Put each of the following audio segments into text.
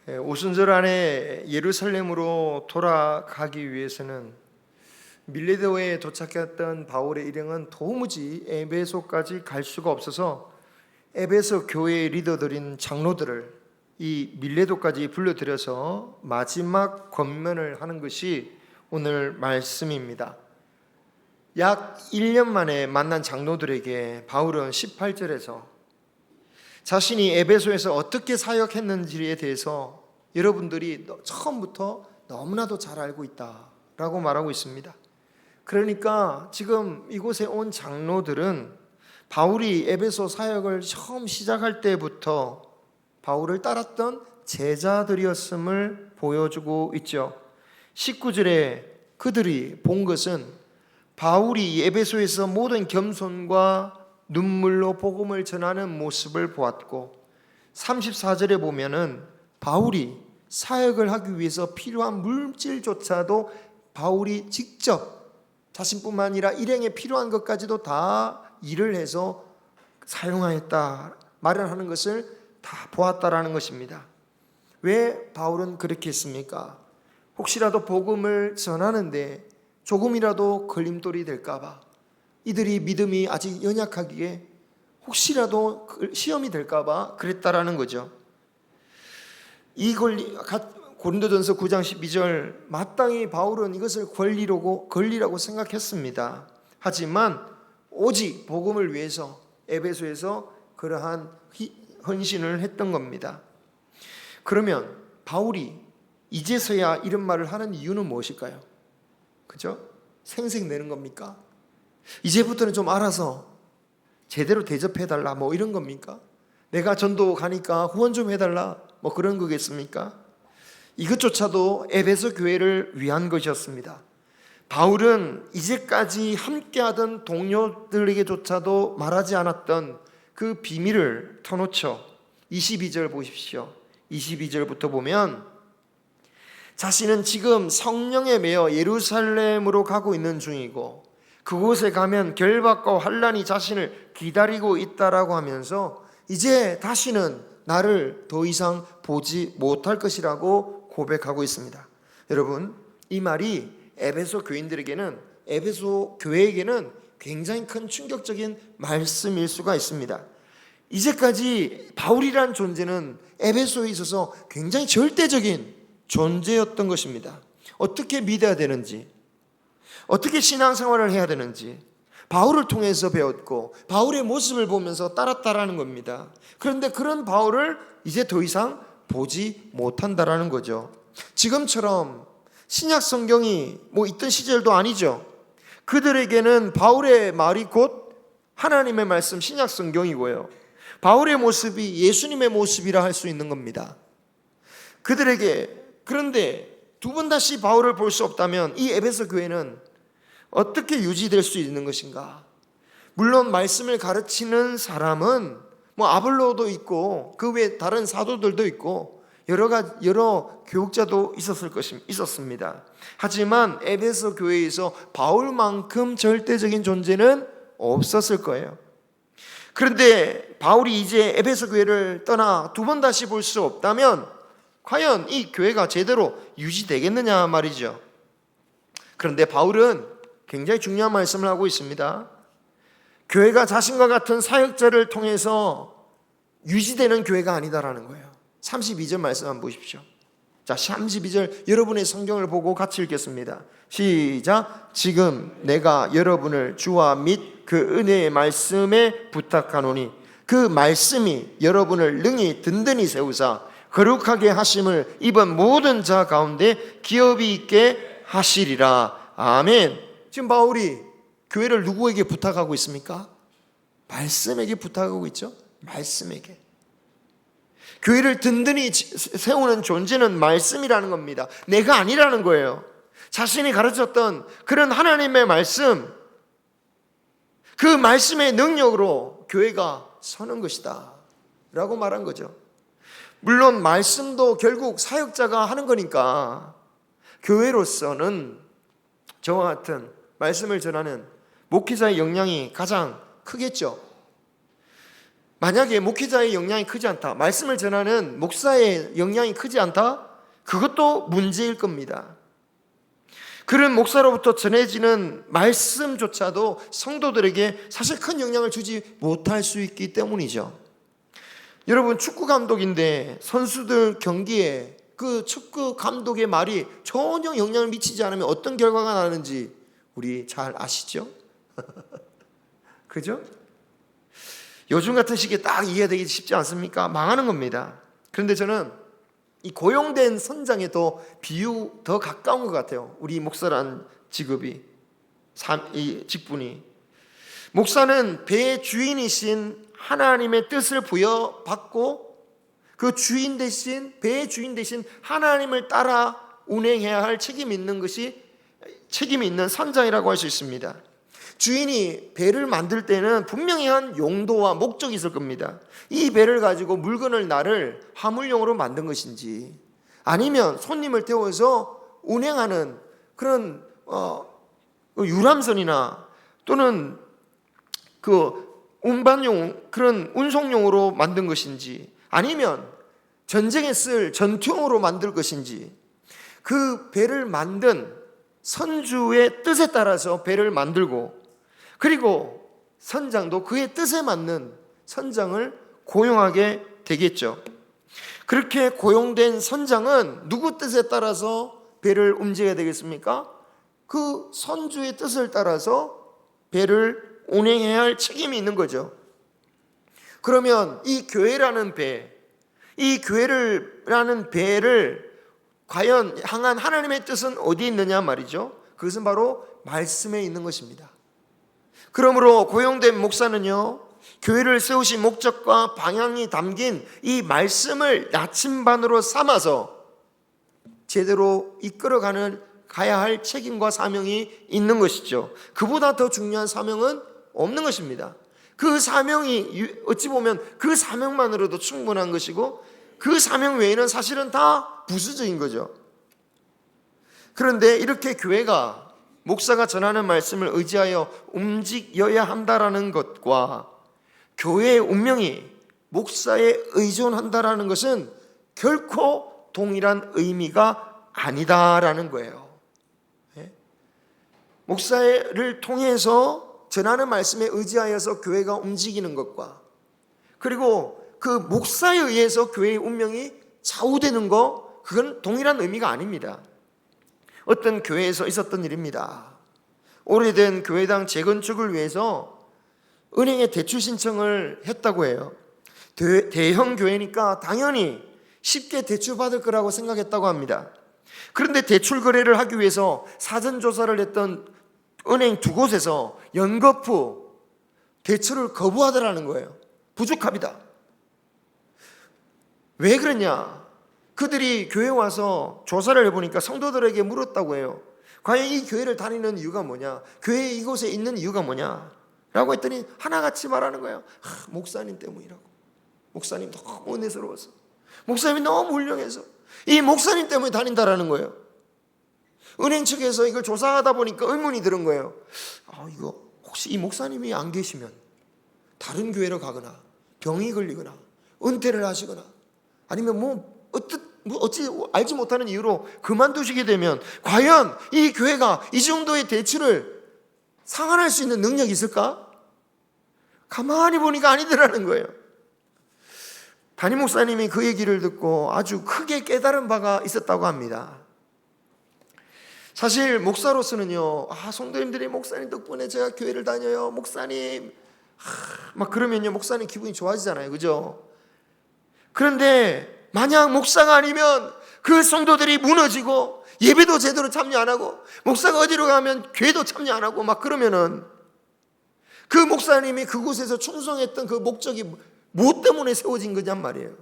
오순절 안에 예루살렘으로 돌아가기 위해서는 밀레도에 도착했던 바울의 일행은 도무지 에베소까지 갈 수가 없어서 에베소 교회의 리더들인 장로들을 이 밀레도까지 불러들여서 마지막 권면을 하는 것이 오늘 말씀입니다. 약 1년 만에 만난 장로들에게 바울은 18절에서 자신이 에베소에서 어떻게 사역했는지에 대해서 여러분들이 처음부터 너무나도 잘 알고 있다라고 말하고 있습니다. 그러니까 지금 이곳에 온 장로들은 바울이 에베소 사역을 처음 시작할 때부터 바울을 따랐던 제자들이었음을 보여주고 있죠. 19절에 그들이 본 것은 바울이 에베소에서 모든 겸손과 눈물로 복음을 전하는 모습을 보았고, 34절에 보면은 바울이 사역을 하기 위해서 필요한 물질조차도 바울이 직접 자신뿐만 아니라 일행에 필요한 것까지도 다 일을 해서 사용하였다, 마련하는 것을 다 보았다라는 것입니다. 왜 바울은 그렇게 했습니까? 혹시라도 복음을 전하는데 조금이라도 걸림돌이 될까봐, 이들이 믿음이 아직 연약하기에 혹시라도 시험이 될까봐 그랬다라는 거죠. 이 고린도전서 9장 12절, 마땅히 바울은 이것을 권리라고 생각했습니다. 하지만 오직 복음을 위해서 에베소에서 그러한 헌신을 했던 겁니다. 그러면 바울이 이제서야 이런 말을 하는 이유는 무엇일까요? 그죠? 생색내는 겁니까? 이제부터는 좀 알아서 제대로 대접해달라 뭐 이런 겁니까? 내가 전도 가니까 후원 좀 해달라 뭐 그런 거겠습니까? 이것조차도 에베소 교회를 위한 것이었습니다. 바울은 이제까지 함께하던 동료들에게조차도 말하지 않았던 그 비밀을 터놓죠. 22절 보십시오. 22절부터 보면 자신은 지금 성령에 매여 예루살렘으로 가고 있는 중이고 그곳에 가면 결박과 환난이 자신을 기다리고 있다라고 하면서 이제 다시는 나를 더 이상 보지 못할 것이라고 고백하고 있습니다. 여러분, 이 말이 에베소 교인들에게는, 에베소 교회에게는 굉장히 큰 충격적인 말씀일 수가 있습니다. 이제까지 바울이란 존재는 에베소에 있어서 굉장히 절대적인 존재였던 것입니다. 어떻게 믿어야 되는지, 어떻게 신앙생활을 해야 되는지 바울을 통해서 배웠고 바울의 모습을 보면서 따랐다라는 겁니다. 그런데 그런 바울을 이제 더 이상 보지 못한다라는 거죠. 지금처럼 신약 성경이 있던 시절도 아니죠. 그들에게는 바울의 말이 곧 하나님의 말씀, 신약 성경이고요, 바울의 모습이 예수님의 모습이라 할 수 있는 겁니다. 그런데 두 번 다시 바울을 볼 수 없다면 이 에베소 교회는 어떻게 유지될 수 있는 것인가? 물론 말씀을 가르치는 사람은 아볼로도 있고 그 외에 다른 사도들도 있고 여러 교육자도 있었습니다. 하지만 에베소 교회에서 바울만큼 절대적인 존재는 없었을 거예요. 그런데 바울이 이제 에베소 교회를 떠나 두 번 다시 볼 수 없다면 과연 이 교회가 제대로 유지되겠느냐 말이죠. 그런데 바울은 굉장히 중요한 말씀을 하고 있습니다. 교회가 자신과 같은 사역자를 통해서 유지되는 교회가 아니다라는 거예요. 32절 말씀 한번 보십시오. 자, 32절 여러분의 성경을 보고 같이 읽겠습니다. 시작. 지금 내가 여러분을 주와 및 그 은혜의 말씀에 부탁하노니 그 말씀이 여러분을 능히 든든히 세우사 거룩하게 하심을 입은 모든 자 가운데 기업이 있게 하시리라. 아멘. 지금 바울이 교회를 누구에게 부탁하고 있습니까? 말씀에게 부탁하고 있죠. 말씀에게. 교회를 든든히 세우는 존재는 말씀이라는 겁니다. 내가 아니라는 거예요. 자신이 가르쳤던 그런 하나님의 말씀, 그 말씀의 능력으로 교회가 서는 것이다 라고 말한 거죠. 물론 말씀도 결국 사역자가 하는 거니까 교회로서는 저와 같은 말씀을 전하는 목회자의 역량이 가장 크겠죠. 만약에 목회자의 영향이 크지 않다, 말씀을 전하는 목사의 영향이 크지 않다, 그것도 문제일 겁니다. 그런 목사로부터 전해지는 말씀조차도 성도들에게 사실 큰 영향을 주지 못할 수 있기 때문이죠. 여러분, 축구 감독인데 선수들 경기에 그 축구 감독의 말이 전혀 영향을 미치지 않으면 어떤 결과가 나는지 우리 잘 아시죠? 그죠? 요즘 같은 시기에 딱 이해되기 쉽지 않습니까? 망하는 겁니다. 그런데 저는 이 고용된 선장에 더 가까운 것 같아요. 우리 목사란 직업이, 이 직분이. 목사는 배의 주인이신 하나님의 뜻을 부여받고 그 주인 대신, 배의 주인 대신 하나님을 따라 운행해야 할 책임이 있는 것이 책임이 있는 선장이라고 할 수 있습니다. 주인이 배를 만들 때는 분명히 한 용도와 목적이 있을 겁니다. 이 배를 가지고 물건을 나를 화물용으로 만든 것인지, 아니면 손님을 태워서 운행하는 그런 유람선이나 또는 그 운반용, 그런 운송용으로 만든 것인지, 아니면 전쟁에 쓸 전투용으로 만들 것인지, 그 배를 만든 선주의 뜻에 따라서 배를 만들고, 그리고 선장도 그의 뜻에 맞는 선장을 고용하게 되겠죠. 그렇게 고용된 선장은 누구 뜻에 따라서 배를 움직여야 되겠습니까? 그 선주의 뜻을 따라서 배를 운행해야 할 책임이 있는 거죠. 그러면 이 교회라는 배, 이 교회라는 배를 과연 향한 하나님의 뜻은 어디에 있느냐 말이죠. 그것은 바로 말씀에 있는 것입니다. 그러므로 고용된 목사는요, 교회를 세우신 목적과 방향이 담긴 이 말씀을 나침반으로 삼아서 제대로 이끌어가는 가야 할 책임과 사명이 있는 것이죠. 그보다 더 중요한 사명은 없는 것입니다. 그 사명이 어찌 보면 그 사명만으로도 충분한 것이고, 그 사명 외에는 사실은 다 부수적인 거죠. 그런데 이렇게 교회가 목사가 전하는 말씀을 의지하여 움직여야 한다라는 것과 교회의 운명이 목사에 의존한다라는 것은 결코 동일한 의미가 아니다라는 거예요. 목사를 통해서 전하는 말씀에 의지하여서 교회가 움직이는 것과, 그리고 그 목사에 의해서 교회의 운명이 좌우되는 것, 그건 동일한 의미가 아닙니다. 어떤 교회에서 있었던 일입니다. 오래된 교회당 재건축을 위해서 은행에 대출 신청을 했다고 해요. 대형 교회니까 당연히 쉽게 대출 받을 거라고 생각했다고 합니다. 그런데 대출 거래를 하기 위해서 사전 조사를 했던 은행 두 곳에서 연거푸 대출을 거부하더라는 거예요. 부족합니다. 왜 그러냐? 그들이 교회에 와서 조사를 해보니까 성도들에게 물었다고 해요. 과연 이 교회를 다니는 이유가 뭐냐? 교회 이곳에 있는 이유가 뭐냐? 라고 했더니 하나같이 말하는 거예요. 목사님 때문이라고. 목사님 너무 은혜스러워서, 목사님이 너무 훌륭해서, 이 목사님 때문에 다닌다라는 거예요. 은행 측에서 이걸 조사하다 보니까 의문이 드는 거예요. 이거 혹시 이 목사님이 안 계시면 다른 교회로 가거나 병이 걸리거나 은퇴를 하시거나 아니면 어찌 알지 못하는 이유로 그만두시게 되면 과연 이 교회가 이 정도의 대출을 상환할 수 있는 능력이 있을까? 가만히 보니까 아니더라는 거예요. 담임 목사님이 그 얘기를 듣고 아주 크게 깨달은 바가 있었다고 합니다. 사실 목사로서는요, 성도님들이 목사님 덕분에 제가 교회를 다녀요, 목사님 막 그러면요, 목사님 기분이 좋아지잖아요, 그죠? 그런데 만약 목사가 아니면 그 성도들이 무너지고 예배도 제대로 참여 안 하고 목사가 어디로 가면 교회도 참여 안 하고 막 그러면은 그 목사님이 그곳에서 충성했던 그 목적이 무엇 때문에 세워진 거냔 말이에요.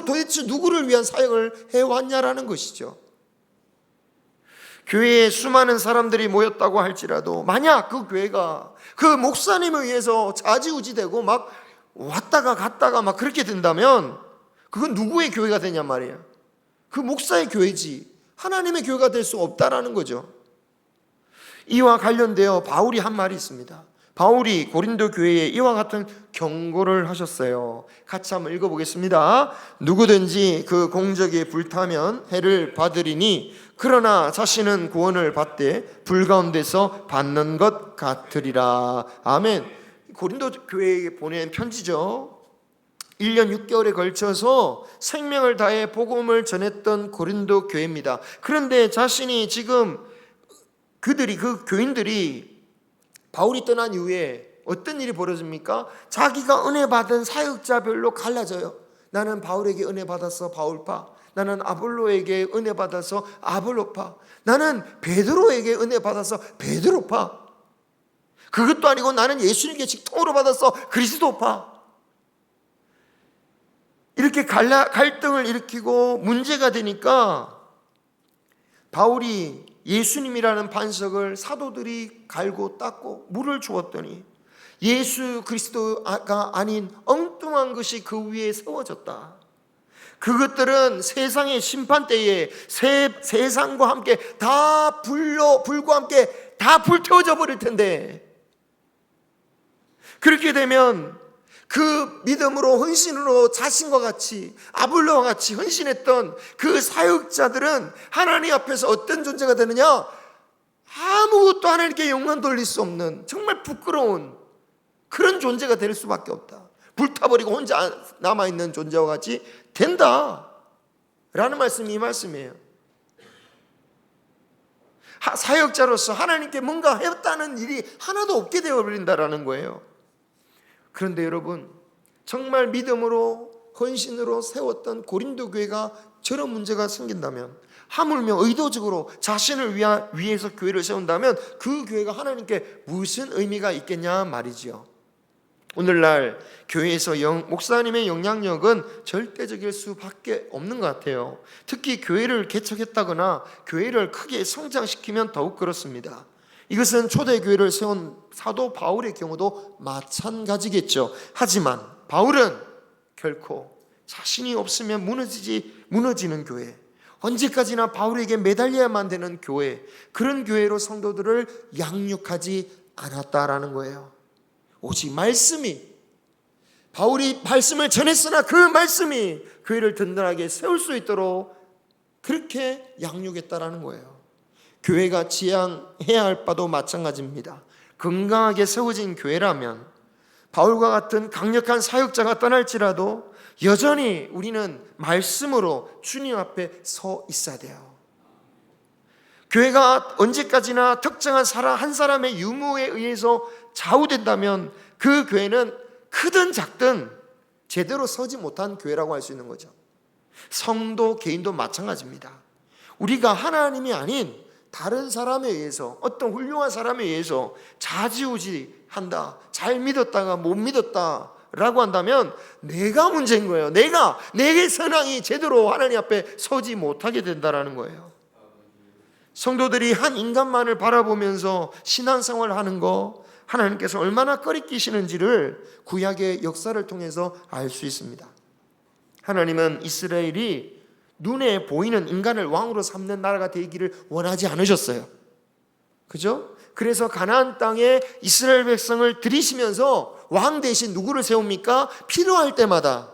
도대체 누구를 위한 사역을 해왔냐라는 것이죠. 교회에 수많은 사람들이 모였다고 할지라도 만약 그 교회가 그 목사님을 위해서 좌지우지되고 막 왔다가 갔다가 막 그렇게 된다면 그건 누구의 교회가 되냔 말이에요. 그 목사의 교회지 하나님의 교회가 될 수 없다라는 거죠. 이와 관련되어 바울이 한 말이 있습니다. 바울이 고린도 교회에 이와 같은 경고를 하셨어요. 같이 한번 읽어보겠습니다. 누구든지 그 공적에 불타면 해를 받으리니 그러나 자신은 구원을 받되 불 가운데서 받는 것 같으리라. 아멘. 고린도 교회에 보낸 편지죠. 1년 6개월에 걸쳐서 생명을 다해 복음을 전했던 고린도 교회입니다. 그런데 자신이 지금 그 교인들이 바울이 떠난 이후에 어떤 일이 벌어집니까? 자기가 은혜 받은 사역자별로 갈라져요. 나는 바울에게 은혜 받아서 바울파, 나는 아볼로에게 은혜 받아서 아볼로파, 나는 베드로에게 은혜 받아서 베드로파, 그것도 아니고 나는 예수님께 직통으로 받아서 그리스도파. 이렇게 갈등을 일으키고 문제가 되니까 바울이 예수님이라는 반석을 사도들이 갈고 닦고 물을 주었더니 예수 그리스도가 아닌 엉뚱한 것이 그 위에 세워졌다. 그것들은 세상의 심판 때에 세상과 함께 다 불과 함께 다 불태워져 버릴 텐데, 그렇게 되면 그 믿음으로 헌신으로 자신과 같이 아볼로와 같이 헌신했던 그 사역자들은 하나님 앞에서 어떤 존재가 되느냐? 아무것도 하나님께 영광 돌릴 수 없는 정말 부끄러운 그런 존재가 될 수밖에 없다. 불타버리고 혼자 남아있는 존재와 같이 된다 라는 말씀이 이 말씀이에요. 사역자로서 하나님께 뭔가 했다는 일이 하나도 없게 되어버린다라는 거예요. 그런데 여러분, 정말 믿음으로 헌신으로 세웠던 고린도 교회가 저런 문제가 생긴다면, 하물며 의도적으로 자신을 위해서 교회를 세운다면 그 교회가 하나님께 무슨 의미가 있겠냐 말이지요. 오늘날 교회에서 목사님의 영향력은 절대적일 수밖에 없는 것 같아요. 특히 교회를 개척했다거나 교회를 크게 성장시키면 더욱 그렇습니다. 이것은 초대교회를 세운 사도 바울의 경우도 마찬가지겠죠. 하지만 바울은 결코 자신이 없으면 무너지는 교회, 언제까지나 바울에게 매달려야만 되는 교회, 그런 교회로 성도들을 양육하지 않았다라는 거예요. 오직 말씀이, 바울이 말씀을 전했으나 그 말씀이 교회를 든든하게 세울 수 있도록 그렇게 양육했다라는 거예요. 교회가 지향해야 할 바도 마찬가지입니다. 건강하게 세워진 교회라면 바울과 같은 강력한 사역자가 떠날지라도 여전히 우리는 말씀으로 주님 앞에 서 있어야 돼요. 교회가 언제까지나 특정한 한 사람의 유무에 의해서 좌우된다면 그 교회는 크든 작든 제대로 서지 못한 교회라고 할 수 있는 거죠. 성도 개인도 마찬가지입니다. 우리가 하나님이 아닌 다른 사람에 의해서, 어떤 훌륭한 사람에 의해서 좌지우지한다, 잘 믿었다가 못 믿었다 라고 한다면 내가 문제인 거예요. 내게 선앙이 제대로 하나님 앞에 서지 못하게 된다라는 거예요. 성도들이 한 인간만을 바라보면서 신앙생활을 하는 거, 하나님께서 얼마나 꺼리끼시는지를 구약의 역사를 통해서 알 수 있습니다. 하나님은 이스라엘이 눈에 보이는 인간을 왕으로 삼는 나라가 되기를 원하지 않으셨어요. 그죠? 그래서 가나안 땅에 이스라엘 백성을 들이시면서 왕 대신 누구를 세웁니까? 필요할 때마다,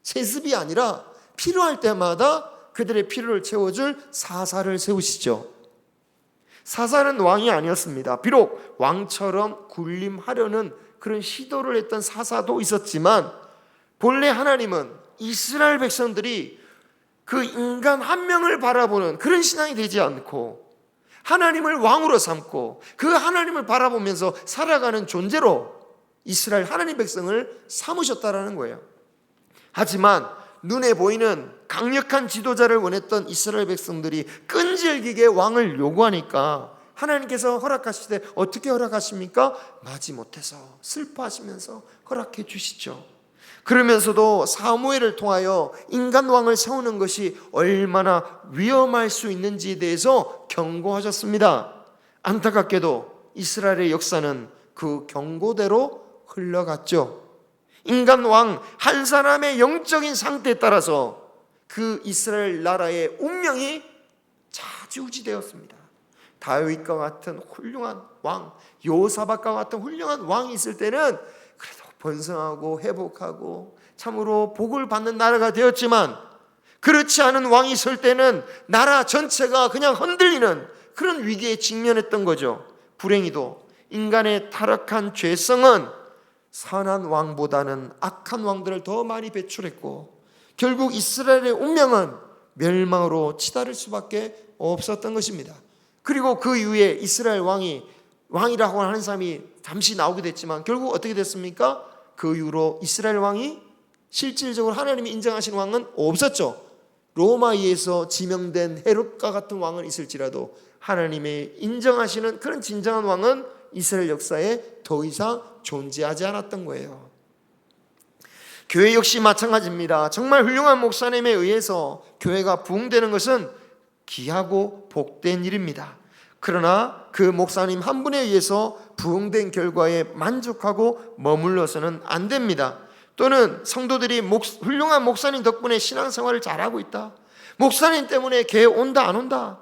세습이 아니라 필요할 때마다 그들의 필요를 채워줄 사사를 세우시죠. 사사는 왕이 아니었습니다. 비록 왕처럼 군림하려는 그런 시도를 했던 사사도 있었지만, 본래 하나님은 이스라엘 백성들이 그 인간 한 명을 바라보는 그런 신앙이 되지 않고 하나님을 왕으로 삼고 그 하나님을 바라보면서 살아가는 존재로 이스라엘 하나님 백성을 삼으셨다라는 거예요. 하지만 눈에 보이는 강력한 지도자를 원했던 이스라엘 백성들이 끈질기게 왕을 요구하니까 하나님께서 허락하실 때 어떻게 허락하십니까? 마지못해서 슬퍼하시면서 허락해 주시죠. 그러면서도 사무엘을 통하여 인간 왕을 세우는 것이 얼마나 위험할 수 있는지에 대해서 경고하셨습니다. 안타깝게도 이스라엘의 역사는 그 경고대로 흘러갔죠. 인간 왕 한 사람의 영적인 상태에 따라서 그 이스라엘 나라의 운명이 좌지우지되었습니다. 다윗과 같은 훌륭한 왕, 여호사밧과 같은 훌륭한 왕이 있을 때는 그래도 번성하고 회복하고 참으로 복을 받는 나라가 되었지만, 그렇지 않은 왕이 있을 때는 나라 전체가 그냥 흔들리는 그런 위기에 직면했던 거죠. 불행히도 인간의 타락한 죄성은 선한 왕보다는 악한 왕들을 더 많이 배출했고, 결국 이스라엘의 운명은 멸망으로 치달을 수밖에 없었던 것입니다. 그리고 그 이후에 이스라엘 왕이라고 하는 사람이 잠시 나오게 됐지만 결국 어떻게 됐습니까? 그 이후로 이스라엘 왕이 실질적으로 하나님이 인정하신 왕은 없었죠. 로마에서 지명된 헤롯과 같은 왕은 있을지라도 하나님의 인정하시는 그런 진정한 왕은 이스라엘 역사에 더 이상 존재하지 않았던 거예요. 교회 역시 마찬가지입니다. 정말 훌륭한 목사님에 의해서 교회가 부흥되는 것은 귀하고 복된 일입니다. 그러나 그 목사님 한 분에 의해서 부흥된 결과에 만족하고 머물러서는 안 됩니다. 또는 성도들이 훌륭한 목사님 덕분에 신앙생활을 잘하고 있다, 목사님 때문에 교회 온다 안 온다,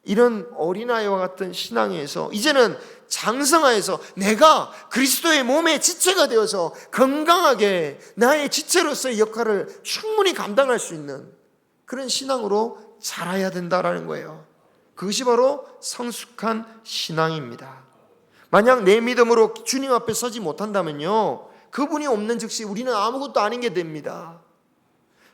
이런 어린아이와 같은 신앙에서 이제는 장성하여서 내가 그리스도의 몸의 지체가 되어서 건강하게 나의 지체로서의 역할을 충분히 감당할 수 있는 그런 신앙으로 자라야 된다라는 거예요. 그것이 바로 성숙한 신앙입니다. 만약 내 믿음으로 주님 앞에 서지 못한다면요, 그분이 없는 즉시 우리는 아무것도 아닌 게 됩니다.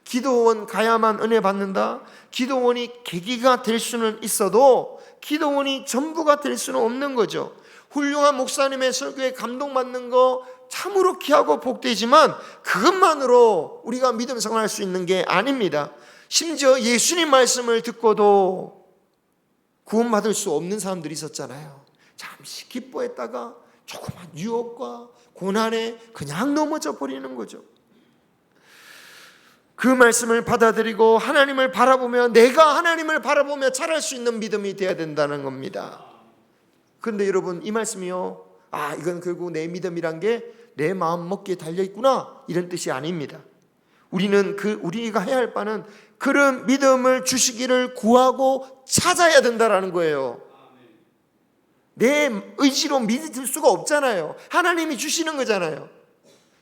기도원 가야만 은혜 받는다, 기도원이 계기가 될 수는 있어도 기도원이 전부가 될 수는 없는 거죠. 훌륭한 목사님의 설교에 감동받는 거 참으로 귀하고 복되지만 그것만으로 우리가 믿음 생활할 수 있는 게 아닙니다. 심지어 예수님 말씀을 듣고도 구원받을 수 없는 사람들이 있었잖아요. 잠시 기뻐했다가 조그만 유혹과 고난에 그냥 넘어져 버리는 거죠. 그 말씀을 받아들이고 하나님을 바라보며, 내가 하나님을 바라보며 자랄 수 있는 믿음이 되어야 된다는 겁니다. 그런데 여러분, 이 말씀이요, 이건 결국 내 믿음이란 게 내 마음 먹기에 달려있구나, 이런 뜻이 아닙니다. 우리가 해야 할 바는 그런 믿음을 주시기를 구하고 찾아야 된다라는 거예요. 내 의지로 믿을 수가 없잖아요. 하나님이 주시는 거잖아요.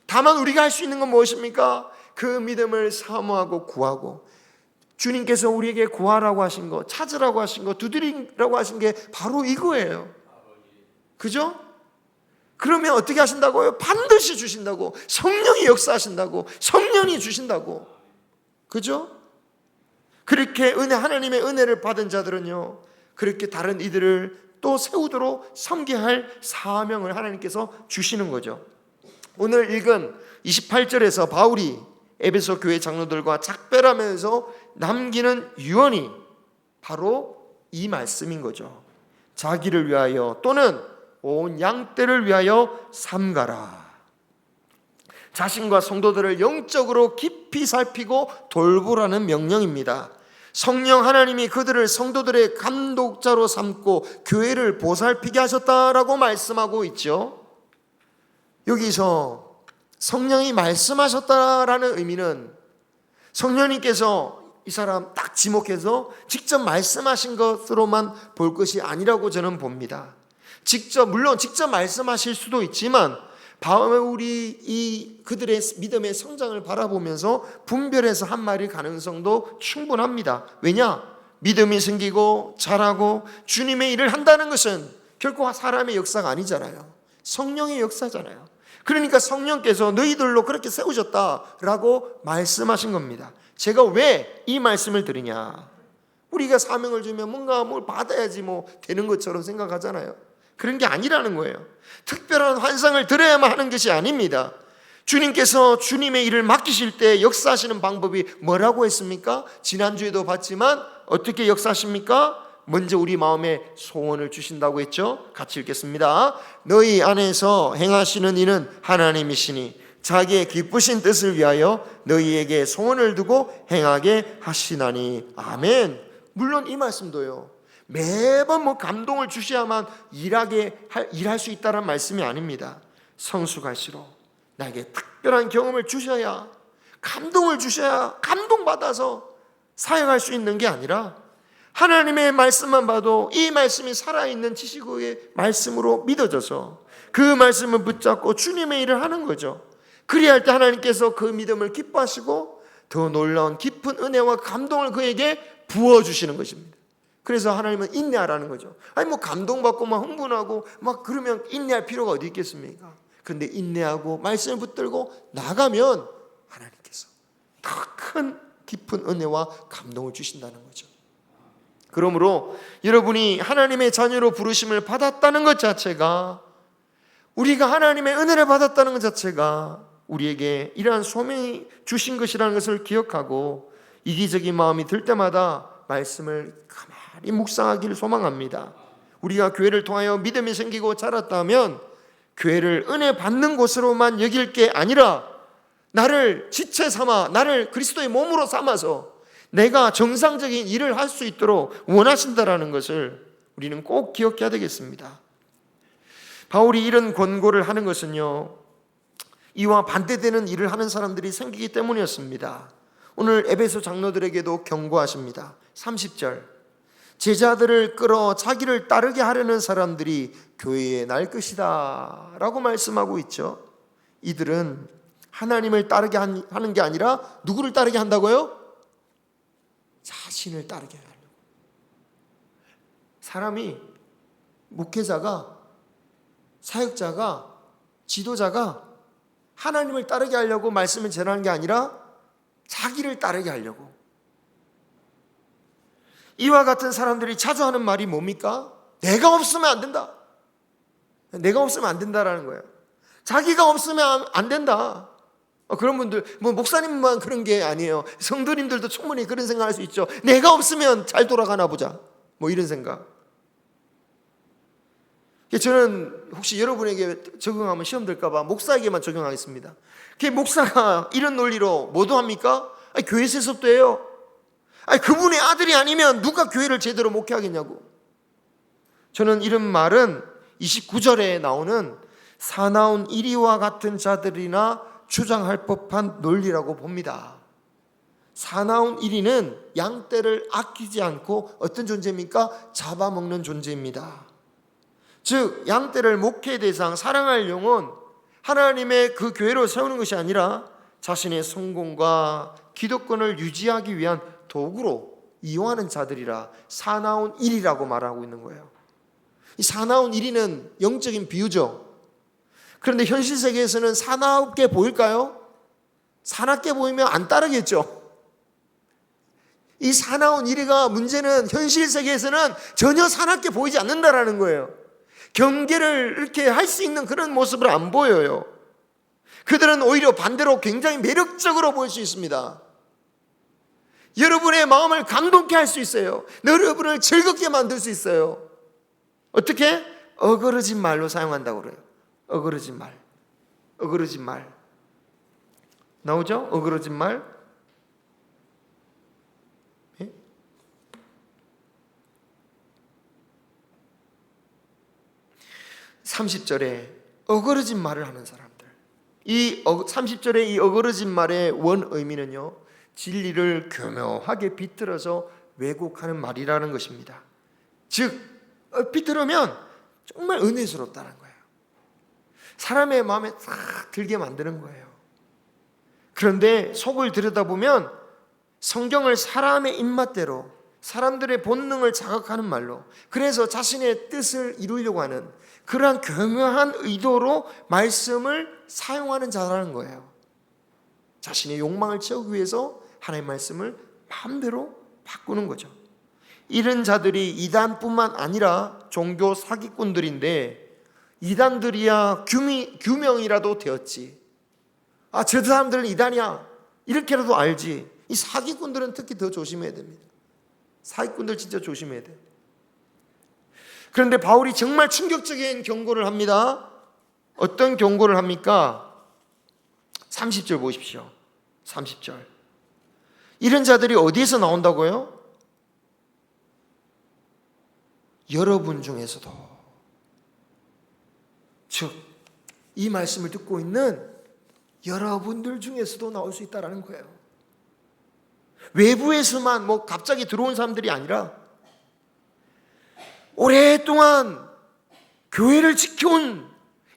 다만 우리가 할 수 있는 건 무엇입니까? 그 믿음을 사모하고 구하고, 주님께서 우리에게 구하라고 하신 거, 찾으라고 하신 거, 두드리라고 하신 게 바로 이거예요. 그죠? 그러면 어떻게 하신다고요? 반드시 주신다고. 성령이 역사하신다고. 성령이 주신다고. 그죠? 그렇게 하나님의 은혜를 받은 자들은요, 그렇게 다른 이들을 또 세우도록 섬겨야 할 사명을 하나님께서 주시는 거죠. 오늘 읽은 28절에서 바울이 에베소 교회 장로들과 작별하면서 남기는 유언이 바로 이 말씀인 거죠. 자기를 위하여 또는 온 양떼를 위하여 삼가라. 자신과 성도들을 영적으로 깊이 살피고 돌보라는 명령입니다. 성령 하나님이 그들을 성도들의 감독자로 삼고 교회를 보살피게 하셨다라고 말씀하고 있죠. 여기서 성령이 말씀하셨다라는 의미는 성령님께서 이 사람 딱 지목해서 직접 말씀하신 것으로만 볼 것이 아니라고 저는 봅니다. 물론 직접 말씀하실 수도 있지만 바울이 그들의 믿음의 성장을 바라보면서 분별해서 한 말일 가능성도 충분합니다. 왜냐? 믿음이 생기고 자라고 주님의 일을 한다는 것은 결코 사람의 역사가 아니잖아요. 성령의 역사잖아요. 그러니까 성령께서 너희들로 그렇게 세우셨다라고 말씀하신 겁니다. 제가 왜 이 말씀을 드리냐? 우리가 사명을 주면 뭔가 뭘 받아야지 되는 것처럼 생각하잖아요. 그런 게 아니라는 거예요. 특별한 환상을 들어야만 하는 것이 아닙니다. 주님께서 주님의 일을 맡기실 때 역사하시는 방법이 뭐라고 했습니까? 지난주에도 봤지만 어떻게 역사하십니까? 먼저 우리 마음에 소원을 주신다고 했죠. 같이 읽겠습니다. 너희 안에서 행하시는 이는 하나님이시니 자기의 기쁘신 뜻을 위하여 너희에게 소원을 두고 행하게 하시나니. 아멘. 물론 이 말씀도요, 매번 감동을 주셔야만 일할 수 있다는 말씀이 아닙니다. 성숙할수록 나에게 특별한 경험을 주셔야, 감동을 주셔야 감동받아서 사역할 수 있는 게 아니라 하나님의 말씀만 봐도 이 말씀이 살아있는 지식의 말씀으로 믿어져서 그 말씀을 붙잡고 주님의 일을 하는 거죠. 그리할 때 하나님께서 그 믿음을 기뻐하시고 더 놀라운 깊은 은혜와 감동을 그에게 부어주시는 것입니다. 그래서 하나님은 인내하라는 거죠. 아니 뭐 감동받고 막 흥분하고 막 그러면 인내할 필요가 어디 있겠습니까? 그런데 인내하고 말씀을 붙들고 나가면 하나님께서 더 큰 깊은 은혜와 감동을 주신다는 거죠. 그러므로 여러분이 하나님의 자녀로 부르심을 받았다는 것 자체가, 우리가 하나님의 은혜를 받았다는 것 자체가 우리에게 이러한 소명이 주신 것이라는 것을 기억하고 이기적인 마음이 들 때마다 말씀을 가만히 묵상하기를 소망합니다. 우리가 교회를 통하여 믿음이 생기고 자랐다면 교회를 은혜 받는 곳으로만 여길 게 아니라 나를 지체 삼아, 나를 그리스도의 몸으로 삼아서 내가 정상적인 일을 할 수 있도록 원하신다라는 것을 우리는 꼭 기억해야 되겠습니다. 바울이 이런 권고를 하는 것은요, 이와 반대되는 일을 하는 사람들이 생기기 때문이었습니다. 오늘 에베소 장로들에게도 경고하십니다. 30절, 제자들을 끌어 자기를 따르게 하려는 사람들이 교회에 날 것이다 라고 말씀하고 있죠. 이들은 하나님을 따르게 하는 게 아니라 누구를 따르게 한다고요? 자신을 따르게 하려고. 사람이, 목회자가, 사역자가, 지도자가 하나님을 따르게 하려고 말씀을 전하는 게 아니라 자기를 따르게 하려고. 이와 같은 사람들이 자주 하는 말이 뭡니까? 내가 없으면 안 된다. 내가 없으면 안 된다라는 거예요. 자기가 없으면 안 된다. 그런 분들, 뭐 목사님만 그런 게 아니에요. 성도님들도 충분히 그런 생각할 수 있죠. 내가 없으면 잘 돌아가나 보자, 뭐 이런 생각. 저는 혹시 여러분에게 적용하면 시험 될까봐 목사에게만 적용하겠습니다. 목사가 이런 논리로 뭐도 합니까? 아니, 교회 세습도 해요. 아니, 그분의 아들이 아니면 누가 교회를 제대로 목회하겠냐고. 저는 이런 말은 29절에 나오는 사나운 이리와 같은 자들이나 주장할 법한 논리라고 봅니다. 사나운 이리는 양떼를 아끼지 않고 어떤 존재입니까? 잡아먹는 존재입니다. 즉 양떼를 목회 대상, 사랑할 영혼, 하나님의 그 교회로 세우는 것이 아니라 자신의 성공과 기득권을 유지하기 위한 도구로 이용하는 자들이라 사나운 일이라고 말하고 있는 거예요. 이 사나운 일이는 영적인 비유죠. 그런데 현실 세계에서는 사납게 보일까요? 사납게 보이면 안 따르겠죠. 이 사나운 일이가 문제는 현실 세계에서는 전혀 사납게 보이지 않는다라는 거예요. 경계를 이렇게 할 수 있는 그런 모습을 안 보여요. 그들은 오히려 반대로 굉장히 매력적으로 보일 수 있습니다. 여러분의 마음을 감동케 할 수 있어요. 여러분을 즐겁게 만들 수 있어요. 어떻게? 어그러진 말로 사용한다고 그래요. 어그러진 말. 어그러진 말. 나오죠? 어그러진 말. 예? 30절에 어그러진 말을 하는 사람들. 이 30절의 이 어그러진 말의 원 의미는요, 진리를 교묘하게 비틀어서 왜곡하는 말이라는 것입니다. 즉 비틀으면 정말 은혜스럽다는 거예요. 사람의 마음에 싹 들게 만드는 거예요. 그런데 속을 들여다보면 성경을 사람의 입맛대로, 사람들의 본능을 자극하는 말로, 그래서 자신의 뜻을 이루려고 하는 그러한 교묘한 의도로 말씀을 사용하는 자라는 거예요. 자신의 욕망을 채우기 위해서 하나님의 말씀을 마음대로 바꾸는 거죠. 이런 자들이 이단뿐만 아니라 종교 사기꾼들인데, 이단들이야 규명이라도 되었지. 아, 저 사람들은 이단이야, 이렇게라도 알지. 이 사기꾼들은 특히 더 조심해야 됩니다. 사기꾼들 진짜 조심해야 돼. 그런데 바울이 정말 충격적인 경고를 합니다. 어떤 경고를 합니까? 30절 보십시오. 30절. 이런 자들이 어디에서 나온다고요? 여러분 중에서도. 즉, 이 말씀을 듣고 있는 여러분들 중에서도 나올 수 있다는 거예요. 외부에서만 갑자기 들어온 사람들이 아니라 오랫동안 교회를 지켜온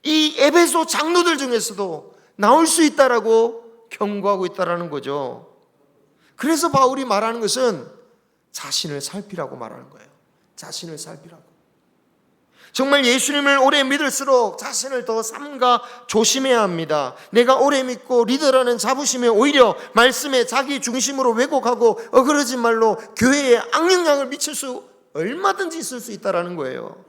이 에베소 장로들 중에서도 나올 수 있다라고 경고하고 있다라는 거죠. 그래서 바울이 말하는 것은 자신을 살피라고 말하는 거예요. 자신을 살피라고. 정말 예수님을 오래 믿을수록 자신을 더 삼가 조심해야 합니다. 내가 오래 믿고 리더라는 자부심에 오히려 말씀에 자기 중심으로 왜곡하고 어그러진 말로 교회에 악영향을 미칠 수 얼마든지 있을 수 있다는 거예요.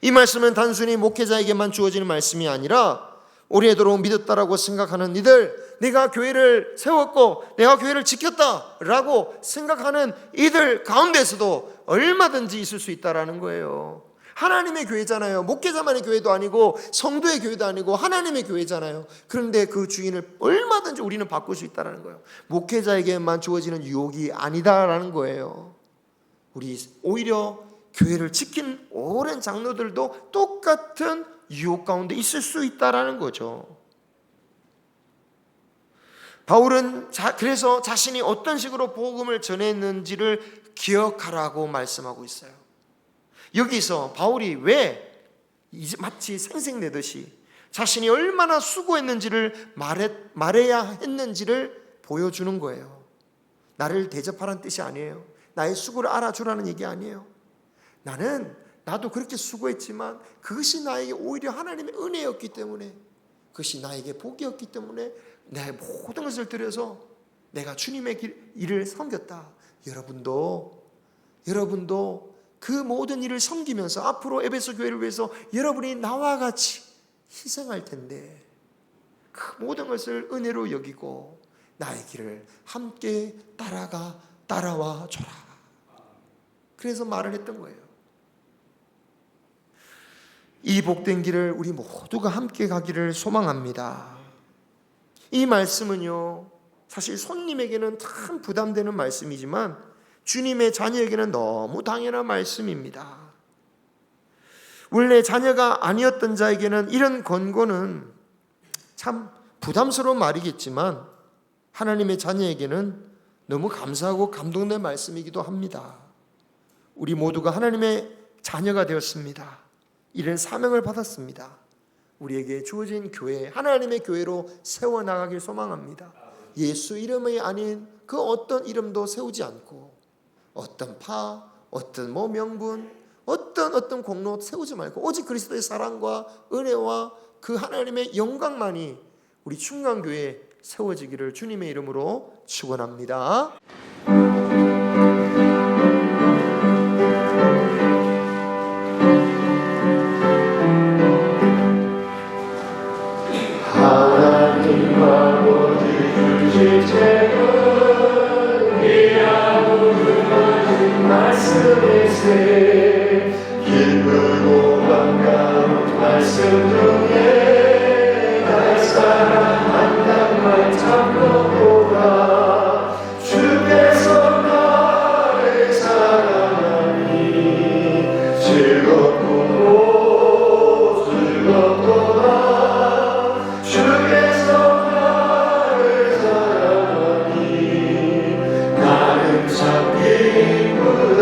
이 말씀은 단순히 목회자에게만 주어지는 말씀이 아니라 오래도록 믿었다라고 생각하는 이들, 내가 교회를 세웠고 내가 교회를 지켰다라고 생각하는 이들 가운데서도 얼마든지 있을 수 있다는 거예요. 하나님의 교회잖아요. 목회자만의 교회도 아니고 성도의 교회도 아니고 하나님의 교회잖아요. 그런데 그 주인을 얼마든지 우리는 바꿀 수 있다는 거예요. 목회자에게만 주어지는 유혹이 아니다라는 거예요. 우리 오히려 교회를 지킨 오랜 장로들도 똑같은 유혹 가운데 있을 수 있다는 거죠. 바울은 그래서 자신이 어떤 식으로 복음을 전했는지를 기억하라고 말씀하고 있어요. 여기서 바울이 왜 마치 생색내듯이 자신이 얼마나 수고했는지를 말해야 했는지를 보여주는 거예요. 나를 대접하라는 뜻이 아니에요. 나의 수고를 알아주라는 얘기 아니에요. 나도 그렇게 수고했지만 그것이 나에게 오히려 하나님의 은혜였기 때문에, 그것이 나에게 복이었기 때문에 내 모든 것을 들여서 내가 주님의 일을 섬겼다. 여러분도 그 모든 일을 섬기면서 앞으로 에베소 교회를 위해서 여러분이 나와 같이 희생할 텐데 그 모든 것을 은혜로 여기고 나의 길을 함께 따라와 줘라. 그래서 말을 했던 거예요. 이 복된 길을 우리 모두가 함께 가기를 소망합니다. 이 말씀은요, 사실 손님에게는 참 부담되는 말씀이지만 주님의 자녀에게는 너무 당연한 말씀입니다. 원래 자녀가 아니었던 자에게는 이런 권고는 참 부담스러운 말이겠지만 하나님의 자녀에게는 너무 감사하고 감동된 말씀이기도 합니다. 우리 모두가 하나님의 자녀가 되었습니다. 이런 사명을 받았습니다. 우리에게 주어진 교회, 하나님의 교회로 세워나가길 소망합니다. 예수 이름이 아닌 그 어떤 이름도 세우지 않고 어떤 어떤 명분, 어떤 공로 세우지 말고 오직 그리스도의 사랑과 은혜와 그 하나님의 영광만이 우리 충강교회에 세워지기를 주님의 이름으로 축원합니다. 하나님 아버지 주신 책은 귀하고 그러신 말씀이세 기쁘고 반가운 말씀 중에 날 사랑 한 단만 잡고 보라 주께서 나를 사랑하니 즐겁고 즐겁도다 주께서 나를 사랑하니 나는 참 기쁘다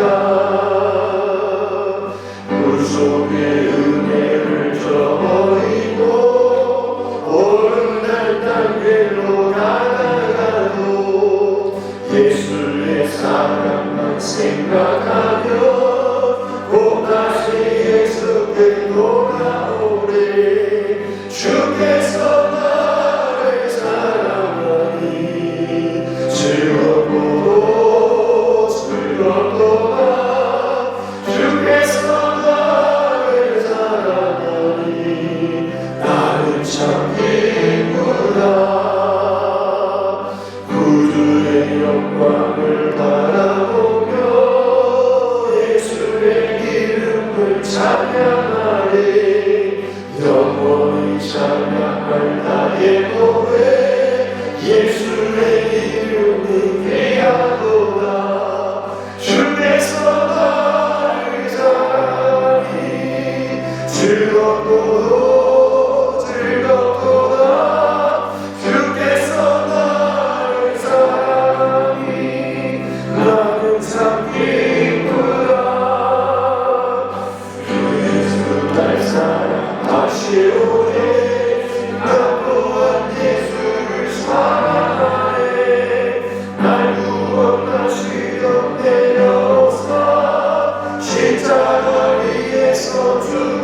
주께서 두